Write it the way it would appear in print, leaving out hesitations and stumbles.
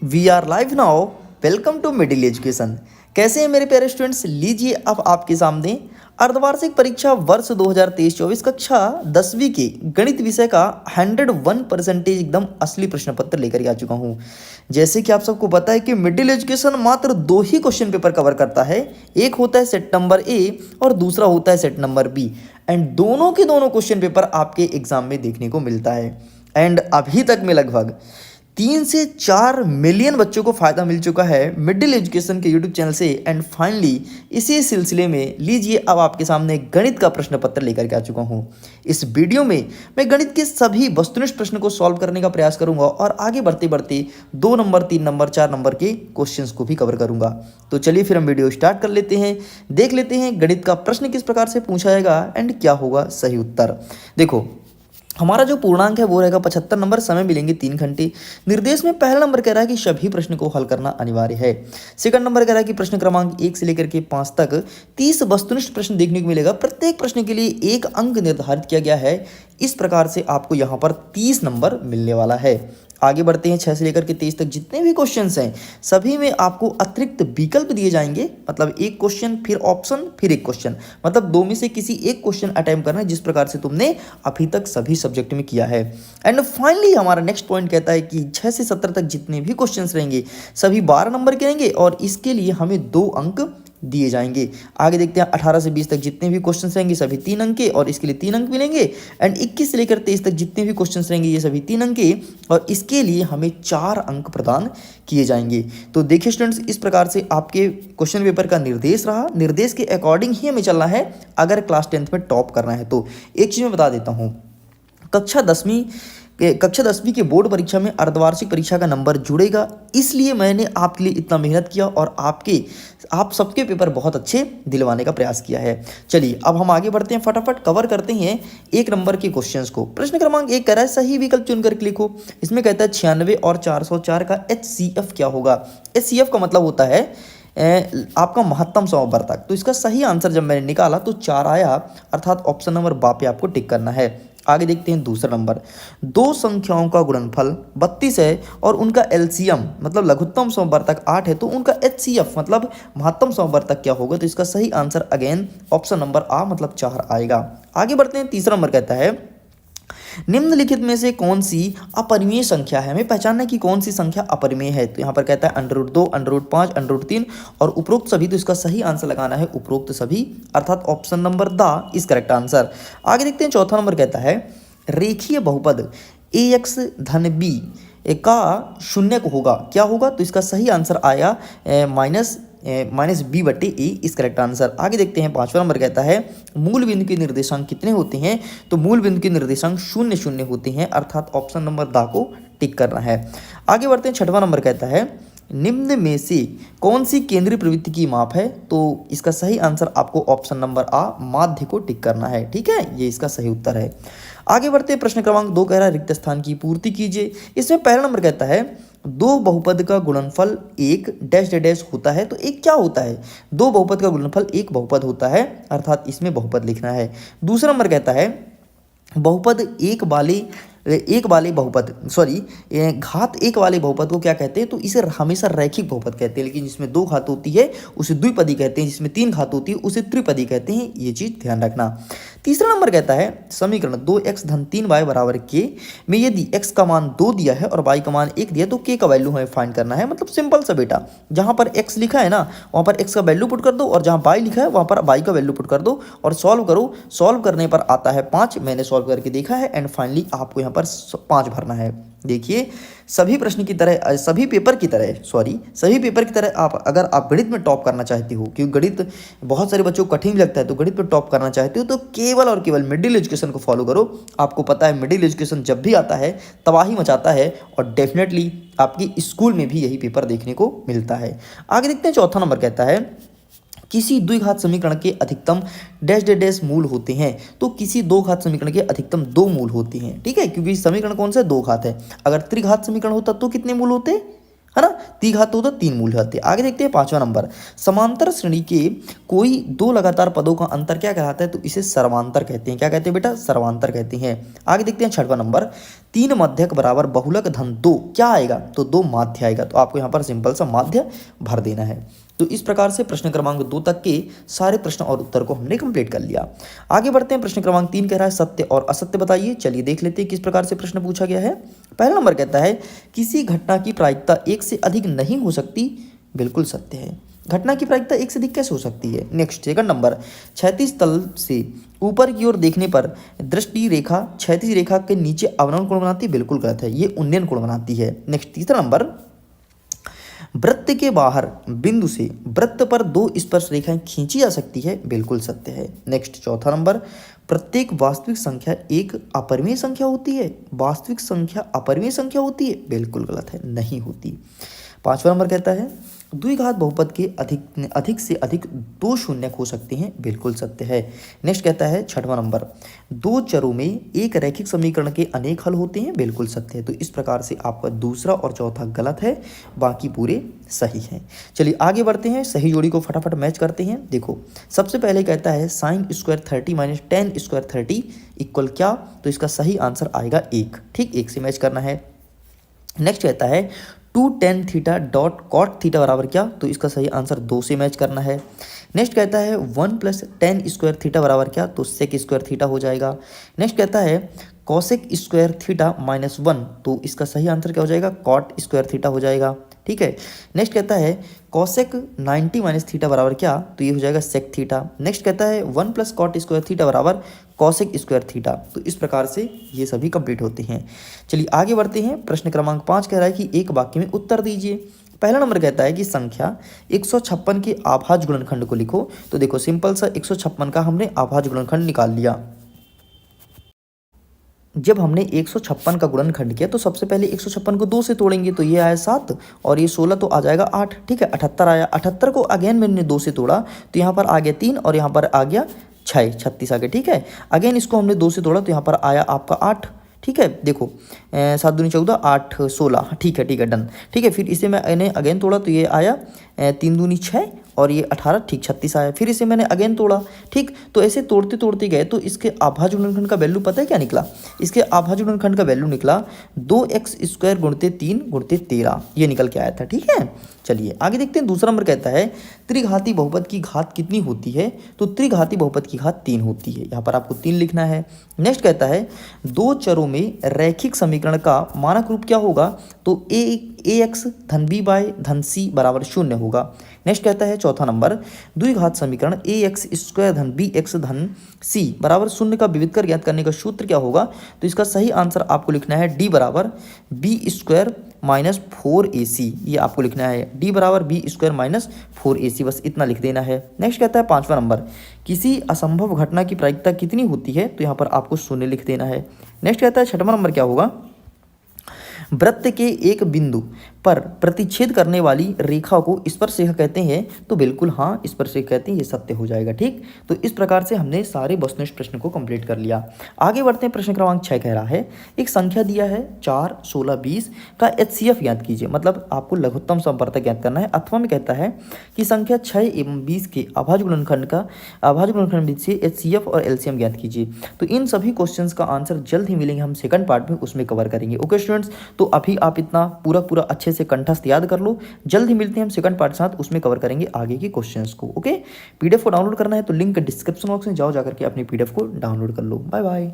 We are live now. Welcome to middle education. कैसे हैं मेरे प्यारे स्टूडेंट्स? लीजिए अब आपके सामने अर्धवार्षिक परीक्षा वर्ष 2023-24 कक्षा 10वीं के गणित विषय का 101% एकदम असली प्रश्न पत्र लेकर के आ चुका हूं। जैसे कि आप सबको पता है कि मिडिल एजुकेशन मात्र दो ही क्वेश्चन पेपर कवर करता है। एक होता है सेट नंबर ए और दूसरा होता है सेट नंबर बी। एंड दोनों के दोनों क्वेश्चन पेपर आपके एग्जाम में देखने को मिलता है। एंड अभी तक में लगभग 3 से 4 मिलियन बच्चों को फायदा मिल चुका है मिडिल एजुकेशन के यूट्यूब चैनल से। एंड फाइनली इसी सिलसिले में लीजिए अब आपके सामने गणित का प्रश्न पत्र लेकर के आ चुका हूं। इस वीडियो में मैं गणित के सभी वस्तुनिष्ठ प्रश्न को सॉल्व करने का प्रयास करूंगा और आगे बढ़ते बढ़ते 2 नंबर 3 नंबर 4 नंबर के क्वेश्चंस को भी कवर करूंगा। तो चलिए फिर हम वीडियो स्टार्ट कर लेते हैं। देख लेते हैं गणित का प्रश्न किस प्रकार से पूछा जाएगा एंड क्या होगा सही उत्तर। देखो, हमारा जो पूर्णांक है वो रहेगा 75 नंबर। समय मिलेंगे 3 घंटे। निर्देश में पहला नंबर कह रहा है कि सभी प्रश्न को हल करना अनिवार्य है। सेकंड नंबर कह रहा है कि प्रश्न क्रमांक 1 से लेकर के 5 तक 30 वस्तुनिष्ठ प्रश्न देखने को मिलेगा। प्रत्येक प्रश्न के लिए 1 अंक निर्धारित किया गया है। इस प्रकार से आपको यहाँ पर 30 नंबर मिलने वाला है। आगे बढ़ते हैं। 6 से लेकर के 23 तक जितने भी क्वेश्चंस हैं सभी में आपको अतिरिक्त विकल्प दिए जाएंगे। मतलब एक क्वेश्चन फिर ऑप्शन फिर एक क्वेश्चन, मतलब दो में से किसी एक क्वेश्चन अटेम्प्ट करना है, जिस प्रकार से तुमने अभी तक सभी सब्जेक्ट में किया है। एंड फाइनली हमारा नेक्स्ट पॉइंट कहता है कि 6 से 17 तक जितने भी क्वेश्चंस रहेंगे सभी 12 नंबर के रहेंगे और इसके लिए हमें 2 अंक दिए जाएंगे। आगे देखते हैं 18 से 20 तक जितने भी क्वेश्चंस रहेंगे सभी 3 अंक के और इसके लिए 3 अंक मिलेंगे। एंड 21 से लेकर 23 तक जितने भी क्वेश्चंस रहेंगे ये सभी 3 अंक के और इसके लिए हमें 4 अंक प्रदान किए जाएंगे। तो देखिए स्टूडेंट्स, इस प्रकार से आपके क्वेश्चन पेपर का निर्देश रहा। निर्देश के अकॉर्डिंग ही हमें चलना है अगर क्लास 10th में टॉप करना है तो। एक चीज़ मैं बता देता हूँ, कक्षा 10वीं के बोर्ड परीक्षा में अर्धवार्षिक परीक्षा का नंबर जुड़ेगा, इसलिए मैंने आपके लिए इतना मेहनत किया और आप सबके पेपर बहुत अच्छे दिलवाने का प्रयास किया है। चलिए अब हम आगे बढ़ते हैं, फटाफट कवर करते हैं 1 नंबर के क्वेश्चंस को। प्रश्न क्रमांक 1 कह रहा है सही विकल्प चुनकर लिखो। इसमें कहता है 96 और 404 का HCF क्या होगा। HCF का मतलब होता है आपका महत्तम समवर्तक। तो इसका सही आंसर जब मैंने निकाला तो 4 आया, अर्थात ऑप्शन नंबर बा पे आपको टिक करना है। आगे देखते हैं दूसरा नंबर। दो संख्याओं का गुणनफल 32 है और उनका एलसीएम मतलब लघुत्तम समवर्तक 8 है, तो उनका HCF मतलब महत्तम समवर्तक क्या होगा। तो इसका सही आंसर अगेन ऑप्शन नंबर आ मतलब 4 आएगा। आगे बढ़ते हैं। तीसरा नंबर कहता है निम्नलिखित में से कौन सी अपरिमेय संख्या है। हमें पहचानना है कि कौन सी संख्या अपरिमेय है। तो यहाँ पर कहता है √2, √5, √3 और उपरोक्त सभी। तो इसका सही आंसर लगाना है उपरोक्त सभी, अर्थात option number the is correct answer. आगे देखते हैं। चौथा नंबर कहता है रेखीय बहुपद AX धन B का शून्य को होगा, क्या होगा। तो इसका सही आंसर आया -B/A इस करेक्ट आंसर। आगे देखते हैं। 5वां नंबर कहता है मूल बिंदु के निर्देशांक कितने होते हैं। तो मूल बिंदु के निर्देशांक 0 0 होते हैं, अर्थात ऑप्शन नंबर द को टिक करना है। आगे बढ़ते हैं। 6वां नंबर कहता है निम्न में से कौन सी केंद्रीय प्रवृत्ति की माप है। तो इसका सही आंसर आपको ऑप्शन नंबर आ माध्य को टिक करना है। ठीक है, ये इसका सही उत्तर है। आगे बढ़ते हैं। प्रश्न क्रमांक 2 कह रहा है रिक्त स्थान की पूर्ति कीजिए। इसमें पहला नंबर कहता है दो बहुपद का गुणनफल एक डैश डैश होता है। तो एक क्या होता है, दो बहुपद का गुणनफल एक बहुपद होता है, अर्थात इसमें बहुपद लिखना है। दूसरा नंबर कहता है बहुपद एक वाले बहुपद घात एक वाले बहुपद को क्या कहते हैं। तो इसे हमेशा रैखिक बहुपद कहते हैं, लेकिन जिसमें 2 घात होती है उसे द्विपदी कहते हैं, जिसमें 3 घात होती है उसे त्रिपदी कहते हैं। ये चीज ध्यान रखना। तीसरा नंबर कहता है समीकरण 2x धन 3y बराबर k में यदि x का मान 2 दिया है और y का मान 1 दिया है तो k का वैल्यू हमें फाइंड करना है। मतलब सिंपल सा बेटा, जहां पर x लिखा है ना वहां पर x का वैल्यू पुट कर दो और जहां y लिखा है वहां पर y का वैल्यू पुट कर दो और सॉल्व करो। सॉल्व करने पर आता है 5, मैंने सॉल्व करके देखा है। एंड फाइनली आपको यहाँ पर 5 भरना है। देखिए सभी पेपर की तरह अगर आप गणित में टॉप करना चाहते हो, क्योंकि गणित बहुत सारे बच्चों को कठिन लगता है, तो गणित में टॉप करना चाहते हो तो केवल और केवल मिडिल एजुकेशन को फॉलो करो। आपको पता है मिडिल एजुकेशन जब भी आता है तबाही मचाता है और डेफिनेटली आपकी स्कूल में भी यही पेपर देखने को मिलता है। आगे देखते हैं। चौथा नंबर कहता है किसी द्विघात समीकरण के अधिकतम डैश डैश डैश मूल होते हैं। तो किसी दो घात समीकरण के अधिकतम 2 मूल होते हैं। ठीक है, क्योंकि समीकरण कौन सा 2 घात है। अगर त्रिघात समीकरण होता तो कितने मूल होते, है ना। द्विघात हो तो 3 मूल होते हैं। आगे देखते हैं 5वां नंबर, समांतर श्रेणी के कोई 2 लगातार पदों का अंतर क्या कहलाता है, तो इसे सर्वांतर कहते हैं। क्या कहते हैं बेटा, सर्वांतर कहते हैं। आगे देखते हैं 6वां नंबर, 3 मध्यक बराबर बहुलक धन 2 क्या आएगा, तो 2 माध्य आएगा। तो आपको यहाँ पर सिंपल सा माध्य भर देना है। तो इस प्रकार से प्रश्न क्रमांक 2 तक के सारे प्रश्न और उत्तर को हमने कंप्लीट कर लिया। आगे बढ़ते हैं, प्रश्न क्रमांक 3 कह रहा है सत्य और असत्य बताइए। चलिए देख लेते हैं किस प्रकार से प्रश्न पूछा गया है। पहला नंबर कहता है किसी घटना की प्रायिकता 1 से अधिक नहीं हो सकती, बिल्कुल सत्य है। घटना की प्रायिकता 1 से अधिक कैसे हो सकती है। नेक्स्ट सेकंड नंबर, क्षैतिज तल से ऊपर की ओर देखने पर दृष्टि रेखा क्षैतिज रेखा के नीचे अवनमन कोण बनाती है, बिल्कुल गलत है, ये उन्नयन कोण बनाती है। नेक्स्ट तीसरा नंबर, वृत्त के बाहर बिंदु से वृत्त पर 2 स्पर्श रेखाएं खींची जा सकती है, बिल्कुल सत्य है। नेक्स्ट चौथा नंबर, प्रत्येक वास्तविक संख्या एक अपरिमेय संख्या होती है, वास्तविक संख्या अपरिमेय संख्या होती है, बिल्कुल गलत है, नहीं होती। 5वां नंबर कहता है द्विघात बहुपद के अधिक से अधिक 2 शून्यक हो सकते हैं, बिल्कुल सत्य है। नेक्स्ट कहता है 6वां नंबर, 2 चरों में एक रैखिक समीकरण के अनेक हल होते हैं, बिल्कुल सत्य है। तो इस प्रकार से आपका दूसरा और चौथा गलत है, बाकी पूरे सही हैं। चलिए आगे बढ़ते हैं, सही जोड़ी को फटाफट मैच करते हैं। देखो सबसे पहले कहता है sine square 30 minus ten square 30 equal क्या, तो इसका सही आंसर आएगा 1, ठीक, 1 से मैच करना है। नेक्स्ट कहता है 2 tan theta dot cot theta बराबर क्या, तो इसका सही आंसर 2 से मैच करना है। नेक्स्ट कहता है 1 प्लस टेन स्क्वायर थीटा बराबर क्या, तो सेक स्क्वायर थीटा हो जाएगा। नेक्स्ट कहता है कॉसेक स्क्वायर थीटा माइनस 1, तो इसका सही आंसर क्या हो जाएगा, कॉट स्क्वायर थीटा हो जाएगा, ठीक है। नेक्स्ट कहता है कॉसेक 90 माइनस थीटा बराबर क्या, तो ये हो जाएगा सेक थीटा। नेक्स्ट कहता है 1 प्लस कॉट स्क्वायर थीटा बराबर कॉसेक स्क्वायर थीटा। तो इस प्रकार से ये सभी कंप्लीट होते हैं। चलिए आगे बढ़ते हैं, प्रश्न क्रमांक 5 कह रहा है कि एक वाक्य में उत्तर दीजिए। पहला नंबर कहता है कि संख्या 156 के आभाज्य गुणनखंड को लिखो। तो देखो सिंपल सा 156 का हमने आभाज्य गुणनखंड निकाल लिया। जब हमने 156 का गुणनखंड किया तो सबसे पहले 156 को 2 से तोड़ेंगे, तो ये आया 7 और ये 16 तो आ जाएगा 8, ठीक है। 78 आया, 78 को अगेन मैंने 2 से तोड़ा तो यहाँ पर आ गया 3 और यहाँ पर आ गया 6, 36 आ गया, ठीक है। अगेन इसको हमने 2 से तोड़ा तो यहाँ पर आया आपका 8, ठीक है। देखो 7 दूनी 14, 8 16, ठीक है, ठीक है, डन, ठीक है। फिर इसे मैंने अगेन तोड़ा तो ये आया 3 दूनी 6 और ये 18, ठीक, 36 आया। फिर इसे मैंने अगेन तोड़ा, ठीक। तो ऐसे तोड़ते तोड़ते गए तो इसके आभाज्य गुणनखंड का वैल्यू पता है क्या निकला, इसके आभाज्य गुणनखंड का वैल्यू निकला 2x स्क्वायर गुणते 3 गुणते 13, ये निकल के आया था, ठीक है। चलिए आगे देखते हैं, दूसरा नंबर कहता है त्रिघाती बहुपद की घात कितनी होती है, तो त्रिघाती बहुपद की घात 3 होती है, यहाँ पर आपको 3 लिखना है। नेक्स्ट कहता है 2 चरों में रैखिक समीकरण का मानक रूप क्या होगा, तो ax धन b बाय धन c बराबर 0 होगा। नेक्स्ट कहता है चौथा नंबर, द्विघात समीकरण ax स्क्वायर धन bx धन c बराबर 0 का विविध कर ज्ञात करने का सूत्र क्या होगा, तो इसका सही आंसर आपको लिखना है d बराबर b स्क्वायर माइनस 4ac, ये आपको लिखना है d बराबर b स्क्वायर माइनस 4ac, बस इतना लिख देना है। नेक्स्ट कहता है 5वां नंबर, किसी असंभव घटना की प्रायिकता कितनी होती है, तो यहाँ पर आपको 0 लिख देना है। नेक्स्ट कहता है 6वां नंबर क्या होगा, वृत्त के एक बिंदु पर प्रतिच्छेद करने वाली रेखा को स्पर्शरेखा कहते हैं, तो बिल्कुल हाँ स्पर्शरेखा कहते हैं, ये सत्य हो जाएगा, ठीक। तो इस प्रकार से हमने सारे वस्तुनिष्ठ प्रश्न को कंप्लीट कर लिया। आगे बढ़ते हैं, प्रश्न क्रमांक 6 कह रहा है एक संख्या दिया है 4, 16, 20 का HCF ज्ञात कीजिए, मतलब आपको लघुत्तम समवर्तक ज्ञात करना है। अथवा में कहता है कि संख्या 6 एवं 20 के अभाज्य गुणनखंड से HCF और LCM ज्ञात कीजिए। तो इन सभी क्वेश्चन का आंसर जल्द ही मिलेंगे, हम सेकंड पार्ट में उसमें कवर करेंगे। ओके स्टूडेंट्स, तो अभी आप इतना पूरा अच्छे से कंठस्थ याद कर लो। जल्द ही मिलते हैं हम सेकंड पार्ट साथ, उसमें कवर करेंगे आगे के क्वेश्चंस को। ओके, PDF को डाउनलोड करना है तो लिंक डिस्क्रिप्शन बॉक्स में जाओ, जाकर के अपनी PDF को डाउनलोड कर लो। Bye bye.